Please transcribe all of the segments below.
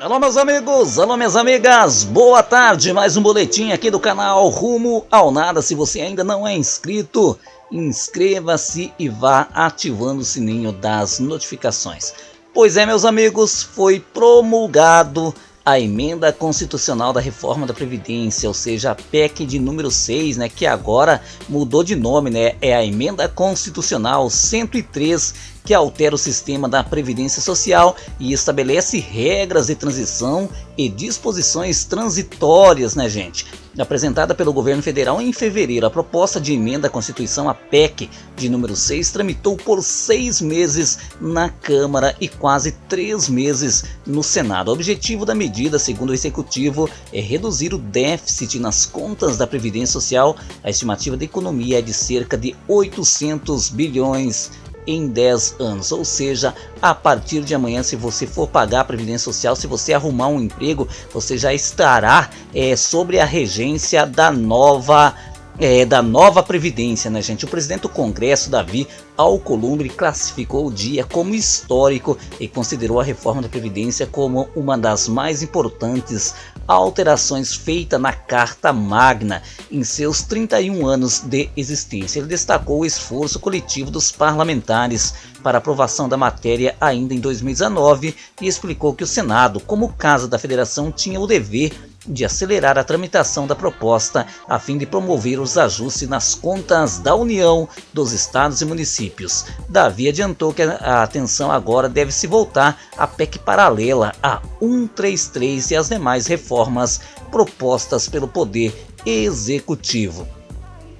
Alô meus amigos, alô minhas amigas, boa tarde, mais um boletim aqui do canal Rumo ao Nada. Se você ainda não é inscrito, inscreva-se e vá ativando o sininho das notificações. Pois é meus amigos, foi promulgado a emenda constitucional da reforma da Previdência, ou seja, a PEC de número 6, né, que agora mudou de nome, né, é a emenda constitucional 103, que altera o sistema da Previdência Social e estabelece regras de transição e disposições transitórias, né, gente? Apresentada pelo governo federal em fevereiro, a proposta de emenda à Constituição, a PEC de número 6, tramitou por 6 meses na Câmara e quase 3 meses no Senado. O objetivo da medida, segundo o Executivo, é reduzir o déficit nas contas da Previdência Social. A estimativa da economia é de cerca de 800 bilhões em 10 anos, ou seja, a partir de amanhã, se você for pagar a Previdência Social, se você arrumar um emprego, você já estará sobre a regência da nova Previdência, né, gente? O presidente do Congresso, Davi Alcolumbre, classificou o dia como histórico e considerou a reforma da Previdência como uma das mais importantes alterações feitas na Carta Magna em seus 31 anos de existência. Ele destacou o esforço coletivo dos parlamentares para aprovação da matéria ainda em 2019 e explicou que o Senado, como Casa da Federação, tinha o dever de acelerar a tramitação da proposta a fim de promover os ajustes nas contas da União, dos estados e municípios. Davi adiantou que a atenção agora deve se voltar à PEC paralela, a 133 e as demais reformas propostas pelo Poder Executivo.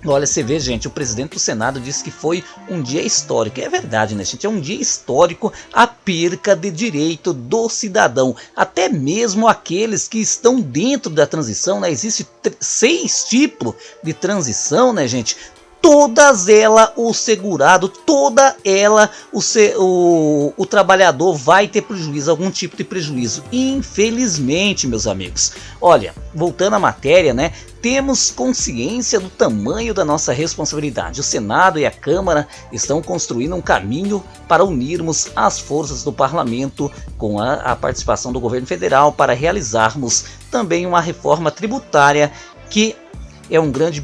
Olha, você vê, gente, o presidente do Senado disse que foi um dia histórico. É verdade, né, gente? É um dia histórico a perca de direito do cidadão. Até mesmo aqueles que estão dentro da transição, né? Existem 6 tipos de transição, né, gente? Todas elas o segurado, toda ela o trabalhador vai ter prejuízo, algum tipo de prejuízo. Infelizmente, meus amigos. Olha, voltando à matéria, né? Temos consciência do tamanho da nossa responsabilidade. O Senado e a Câmara estão construindo um caminho para unirmos as forças do parlamento com a participação do governo federal para realizarmos também uma reforma tributária que o grande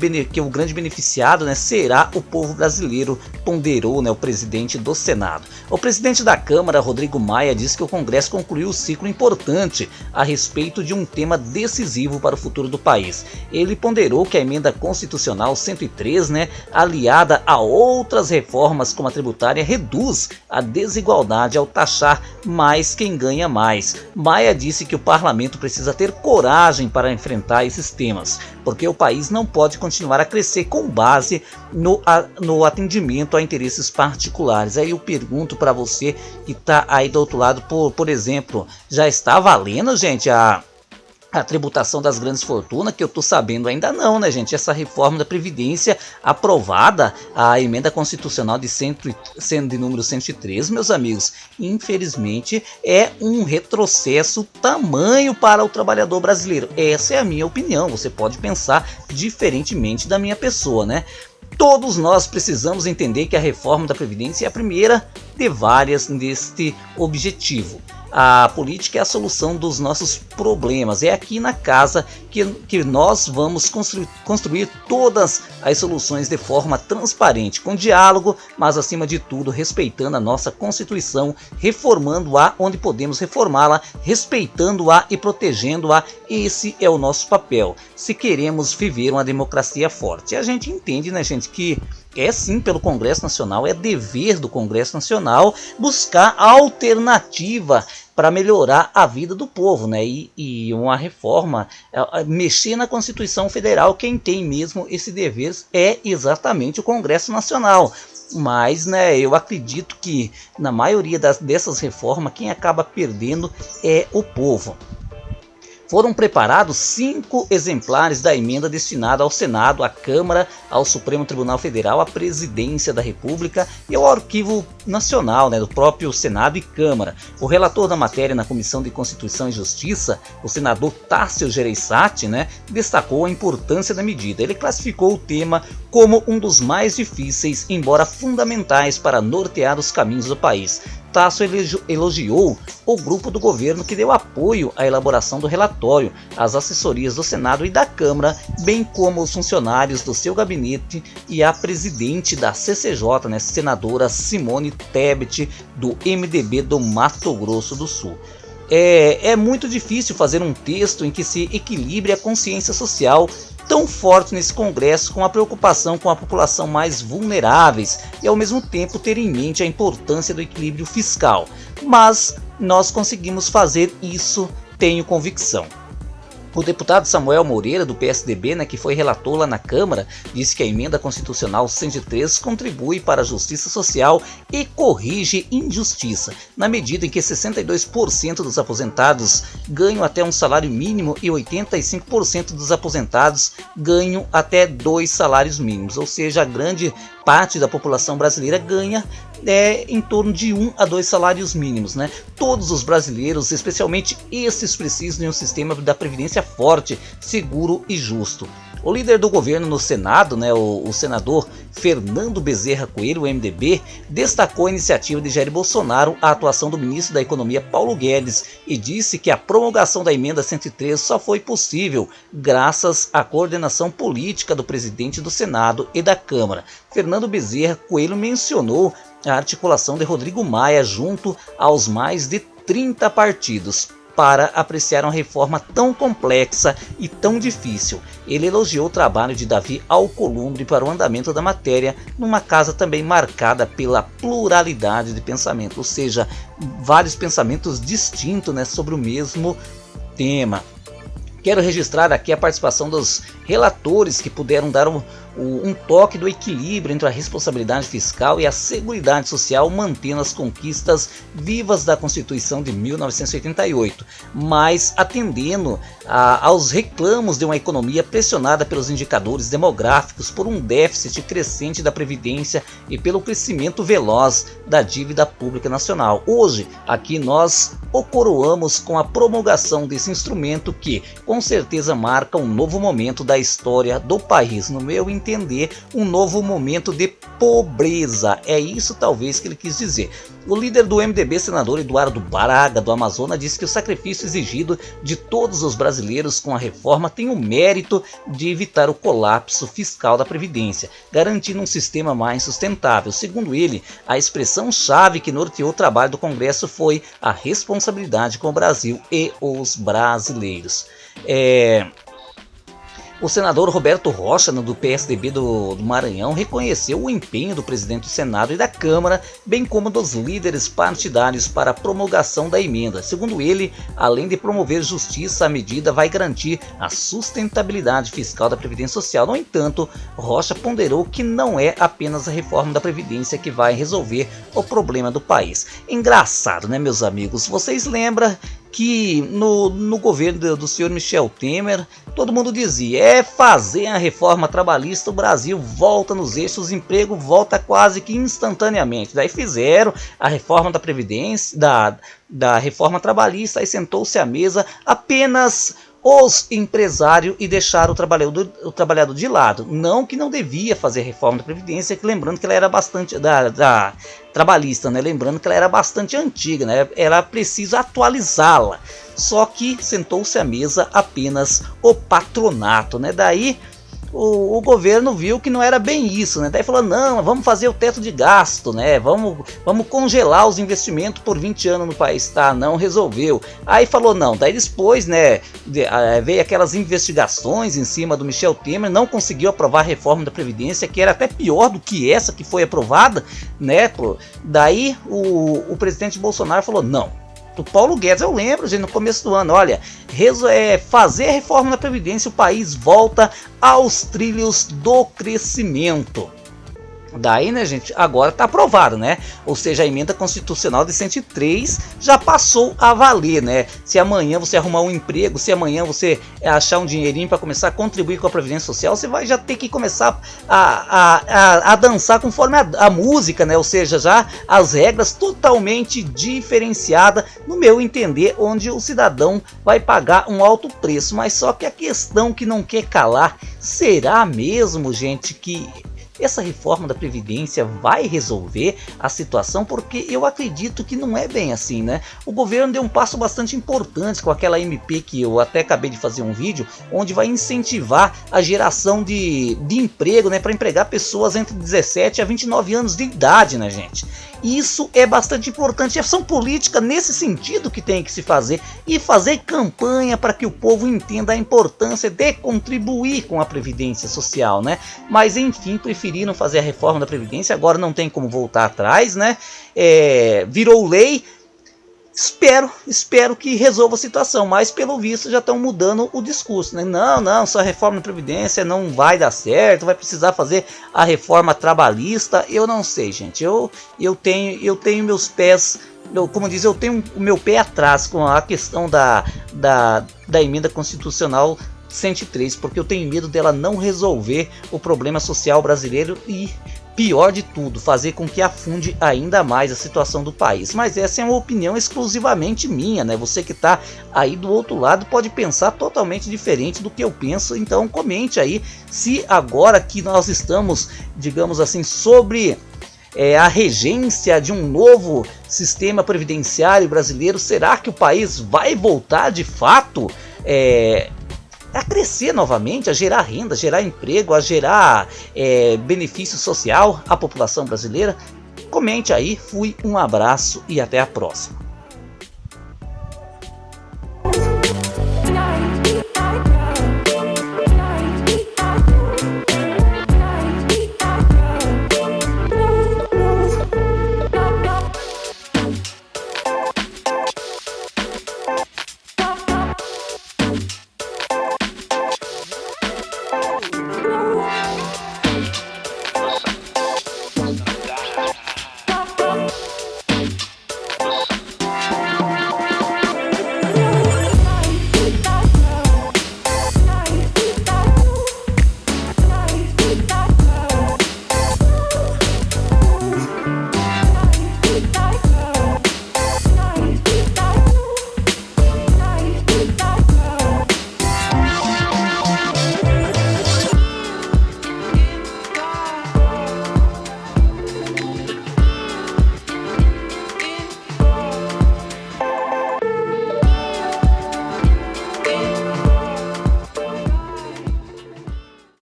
beneficiado, né, será o povo brasileiro, ponderou, né, o presidente do Senado. O presidente da Câmara, Rodrigo Maia, disse que o Congresso concluiu um ciclo importante a respeito de um tema decisivo para o futuro do país. Ele ponderou que a emenda constitucional 103, né, aliada a outras reformas como a tributária, reduz a desigualdade ao taxar mais quem ganha mais. Maia disse que o parlamento precisa ter coragem para enfrentar esses temas, porque o país não pode continuar a crescer com base no atendimento a interesses particulares. Aí eu pergunto para você que está aí do outro lado, por exemplo, já está valendo, gente, a tributação das grandes fortunas, que eu tô sabendo ainda não, né, gente? Essa reforma da Previdência aprovada, a emenda constitucional de número 103, meus amigos, infelizmente é um retrocesso tamanho para o trabalhador brasileiro. Essa é a minha opinião, você pode pensar diferentemente da minha pessoa, né? Todos nós precisamos entender que a reforma da Previdência é a primeira de várias neste objetivo. A política é a solução dos nossos problemas. É aqui na casa que nós vamos construir todas as soluções de forma transparente, com diálogo, mas acima de tudo respeitando a nossa Constituição, reformando-a onde podemos reformá-la, respeitando-a e protegendo-a. Esse é o nosso papel, se queremos viver uma democracia forte. E a gente entende, né, gente, que é sim pelo Congresso Nacional, é dever do Congresso Nacional buscar alternativa para melhorar a vida do povo, né? E uma reforma, mexer na Constituição Federal, quem tem mesmo esse dever é exatamente o Congresso Nacional. Mas, né, eu acredito que na maioria dessas reformas, quem acaba perdendo é o povo. Foram preparados 5 exemplares da emenda destinada ao Senado, à Câmara, ao Supremo Tribunal Federal, à Presidência da República e ao Arquivo Nacional, né, do próprio Senado e Câmara. O relator da matéria na Comissão de Constituição e Justiça, o senador Tássio Gereissati, né, destacou a importância da medida. Ele classificou o tema como um dos mais difíceis, embora fundamentais para nortear os caminhos do país. Tasso elogiou o grupo do governo que deu apoio à elaboração do relatório, as assessorias do Senado e da Câmara, bem como os funcionários do seu gabinete e a presidente da CCJ, né, senadora Simone Tebet, do MDB do Mato Grosso do Sul. É muito difícil fazer um texto em que se equilibre a consciência social tão forte nesse Congresso com a preocupação com a população mais vulneráveis e ao mesmo tempo ter em mente a importância do equilíbrio fiscal. Mas nós conseguimos fazer isso, tenho convicção. O deputado Samuel Moreira, do PSDB, né, que foi relator lá na Câmara, disse que a emenda constitucional 103 contribui para a justiça social e corrige injustiça, na medida em que 62% dos aposentados ganham até um salário mínimo e 85% dos aposentados ganham até 2 salários mínimos, ou seja, a grande parte da população brasileira ganha em torno de 1 a 2 salários mínimos, né? Todos os brasileiros, especialmente esses, precisam de um sistema da previdência forte, seguro e justo. O líder do governo no Senado, né, o senador Fernando Bezerra Coelho, o MDB, destacou a iniciativa de Jair Bolsonaro, a atuação do ministro da Economia Paulo Guedes, e disse que a promulgação da emenda 103 só foi possível graças à coordenação política do presidente do Senado e da Câmara. Fernando Bezerra Coelho mencionou a articulação de Rodrigo Maia junto aos mais de 30 partidos para apreciar uma reforma tão complexa e tão difícil. Ele elogiou o trabalho de Davi Alcolumbre para o andamento da matéria, numa casa também marcada pela pluralidade de pensamento, ou seja, vários pensamentos distintos, né, sobre o mesmo tema. Quero registrar aqui a participação dos relatores que puderam dar um toque do equilíbrio entre a responsabilidade fiscal e a seguridade social, mantendo as conquistas vivas da Constituição de 1988, mas atendendo aos reclamos de uma economia pressionada pelos indicadores demográficos, por um déficit crescente da Previdência e pelo crescimento veloz da dívida pública nacional. Hoje, aqui nós o coroamos com a promulgação desse instrumento que, com certeza, marca um novo momento da história do país. No meu entender, um novo momento de pobreza. É isso talvez que ele quis dizer. O líder do MDB, senador Eduardo Braga, do Amazonas, disse que o sacrifício exigido de todos os brasileiros com a reforma tem o mérito de evitar o colapso fiscal da Previdência, garantindo um sistema mais sustentável. Segundo ele, a expressão-chave que norteou o trabalho do Congresso foi a responsabilidade com o Brasil e os brasileiros. O senador Roberto Rocha, do PSDB do Maranhão, reconheceu o empenho do presidente do Senado e da Câmara, bem como dos líderes partidários para a promulgação da emenda. Segundo ele, além de promover justiça, a medida vai garantir a sustentabilidade fiscal da Previdência Social. No entanto, Rocha ponderou que não é apenas a reforma da Previdência que vai resolver o problema do país. Engraçado, né, meus amigos? Vocês lembram que no governo do senhor Michel Temer, todo mundo dizia, fazer a reforma trabalhista, o Brasil volta nos eixos, o emprego volta quase que instantaneamente. Daí fizeram a reforma da Previdência, da reforma trabalhista, aí sentou-se à mesa apenas os empresários e deixaram o trabalhador de lado. Não que não devia fazer reforma da Previdência, que lembrando que ela era bastante da trabalhista, né? Lembrando que ela era bastante antiga, né? Era preciso atualizá-la. Só que sentou-se à mesa apenas o patronato, né? Daí o governo viu que não era bem isso, né? Daí falou, não, vamos fazer o teto de gasto, né? Vamos congelar os investimentos por 20 anos no país, tá? Não resolveu. Aí falou, não. Daí depois, né, veio aquelas investigações em cima do Michel Temer, não conseguiu aprovar a reforma da Previdência, que era até pior do que essa que foi aprovada, né? Daí o presidente Bolsonaro falou, não. O Paulo Guedes, eu lembro, gente, no começo do ano, olha, fazer a reforma da Previdência, o país volta aos trilhos do crescimento. Daí, né, gente, agora tá aprovado, né? Ou seja, a emenda constitucional de 103 já passou a valer, né? Se amanhã você arrumar um emprego, se amanhã você achar um dinheirinho para começar a contribuir com a Previdência Social, você vai já ter que começar a dançar conforme a música, né? Ou seja, já as regras totalmente diferenciadas, no meu entender, onde o cidadão vai pagar um alto preço. Mas só que a questão que não quer calar, será mesmo, gente, que essa reforma da Previdência vai resolver a situação? Porque eu acredito que não é bem assim, né? O governo deu um passo bastante importante com aquela MP que eu até acabei de fazer um vídeo, onde vai incentivar a geração de emprego, né, para empregar pessoas entre 17 a 29 anos de idade, né, gente? Isso é bastante importante. São políticas nesse sentido que tem que se fazer, e fazer campanha para que o povo entenda a importância de contribuir com a Previdência Social, né? Mas enfim, preferiram fazer a reforma da Previdência, agora não tem como voltar atrás, né? Virou lei. Espero que resolva a situação, mas pelo visto já estão mudando o discurso, né? Não, só a reforma da Previdência não vai dar certo, vai precisar fazer a reforma trabalhista. Eu não sei, gente. Eu tenho meus pés, como diz, eu tenho o meu pé atrás com a questão da emenda constitucional 103, porque eu tenho medo dela não resolver o problema social brasileiro e, pior de tudo, fazer com que afunde ainda mais a situação do país. Mas essa é uma opinião exclusivamente minha, né? Você que está aí do outro lado pode pensar totalmente diferente do que eu penso, então comente aí se agora que nós estamos, digamos assim, sobre a regência de um novo sistema previdenciário brasileiro, será que o país vai voltar de fato a crescer novamente, a gerar renda, a gerar emprego, a gerar benefício social à população brasileira? Comente aí, um abraço e até a próxima.